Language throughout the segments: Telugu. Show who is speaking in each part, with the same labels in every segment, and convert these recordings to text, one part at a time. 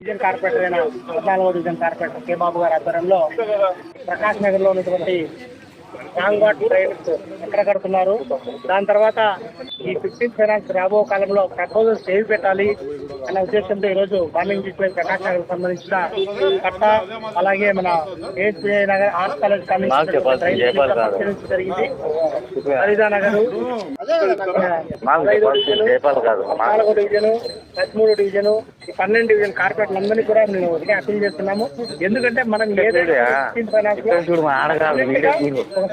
Speaker 1: డివిజన్ కార్పొరేటర్ అయిన 14వ డివిజన్ కార్పొరేటర్ కె బాబు గారి ఆధ్వర్యంలో ప్రకాష్ నగర్ లో ఉన్నటువంటి స్ట్రాంగ్ వాటర్ డ్రైన్స్ ఎక్కడ కడుతున్నారు, దాని తర్వాత ఈ 15th ఫైనాన్స్ రాబో కాలంలో ప్రపోజల్స్ ఏవి పెట్టాలి అనే ఉద్దేశంతో ఈరోజు బార్మింగ్ డిస్ప్లే ప్రకాష్ నగర్ సంబంధించిన కట్ట, అలాగే మన ఏఎస్పీఐ నగర్ ఆర్ట్స్ కాలేజ్ జరిగింది. హరిదా నగర్, 4వ డివిజన్, 13వ డివిజన్, ఈ 12 డివిజన్ కార్పొరేట్లు అందరినీ కూడా మేము అప్పీల్ చేస్తున్నాము. ఎందుకంటే మనం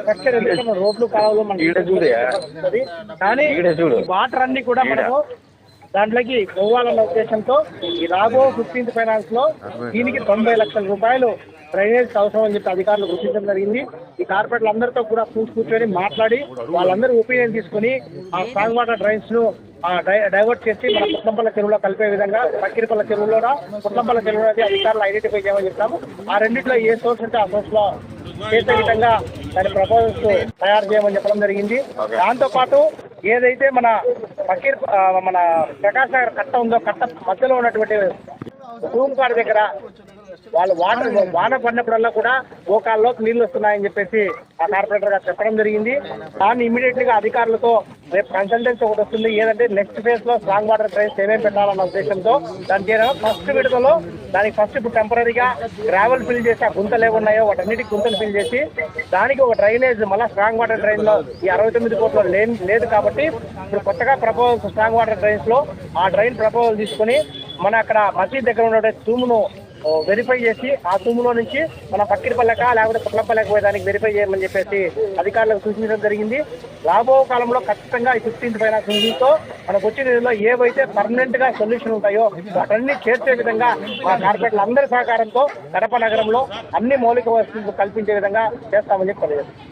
Speaker 1: స్ట్రక్చర్ రోడ్లు కాలంలో కానీ వాటర్ అన్ని కూడా మనము దాంట్లోకి పోవాలన్న ఉద్దేశంతో ఈ రాబో 15th ఫైనాన్స్ లో దీనికి 90 లక్షల రూపాయలు డ్రైనేజ్ అవసరం అని చెప్పి అధికారులు గుర్తించడం జరిగింది. ఈ కార్పొరేట్లు అందరితో కూడా కూర్చొని మాట్లాడి వాళ్ళందరూ ఒపీనియన్ తీసుకుని ఆ స్ట్రాంగ్ వాటర్ డ్రైన్స్ ను డైవర్ట్ చేసి మన పుట్లంపల్ల చెరువులో కలిపే విధంగా పక్కిరిపల్ల చెరువులో పుట్లంపల్ల చెరువులో అధికారులు ఐడెంటిఫై చేయమని చెప్తాము. ఆ రెండింటిలో ఏ సోర్స్ ఉంటే ఆ సోర్స్ లో చేసే విధంగా దాని ప్రపోజల్స్ తయారు చేయమని చెప్పడం జరిగింది. దాంతో పాటు ఏదైతే మన మన ప్రకాష్ నగర్ కట్ట ఉందో కట్ట మధ్యలో ఉన్నటువంటి రూమ్ కార్ దగ్గర వాళ్ళు వాన పడినప్పుడల్లా కూడా మోకాల్లోకి నీళ్లు వస్తున్నాయని చెప్పేసి ఆ కార్పొరేటర్ గారు చెప్పడం జరిగింది. దాన్ని ఇమీడియట్ గా అధికారులతో రేపు కన్సల్టెన్సీ ఒకటి వస్తుంది. ఏదంటే నెక్స్ట్ ఫేజ్ లో స్ట్రాంగ్ వాటర్ డ్రైన్స్ ఏమేమి పెట్టాలన్న ఉద్దేశంతో దానికి ఫస్ట్ విడతలో దానికి ఫస్ట్ ఇప్పుడు టెంపరీగా గ్రావెల్ ఫిల్ చేసి ఆ గుంతలు ఏమున్నాయో వాటన్నిటికి గుంతలు ఫిల్ చేసి దానికి ఒక డ్రైనేజ్ మళ్ళీ స్ట్రాంగ్ వాటర్ డ్రైన్ లో ఈ 69 కోట్ల లేదు కాబట్టి ఇప్పుడు కొత్తగా ప్రపోజల్స్ స్ట్రాంగ్ వాటర్ డ్రైన్స్ లో ఆ డ్రైన్ ప్రపోజల్ తీసుకుని మన అక్కడ మసీద్ దగ్గర ఉన్న తూమును వెరిఫై చేసి ఆ తూములో నుంచి మన పక్కిరిపల్లెక లేకపోతే పుట్లంపల్లెక పోయేదానికి వెరిఫై చేయమని చెప్పేసి అధికారులకు సూచించడం జరిగింది. రాబో కాలంలో ఖచ్చితంగా ఈ 15th ఫైనాన్స్ నిధులతో మనకు వచ్చే నిధుల్లో ఏవైతే పర్మనెంట్ గా సొల్యూషన్ ఉంటాయో వాటన్ని చేర్చే విధంగా మా కార్పొరేట్ల అందరి సహకారంతో కడప నగరంలో అన్ని మౌలిక వసతులు కల్పించే విధంగా చేస్తామని చెప్పి తెలియజేస్తాం.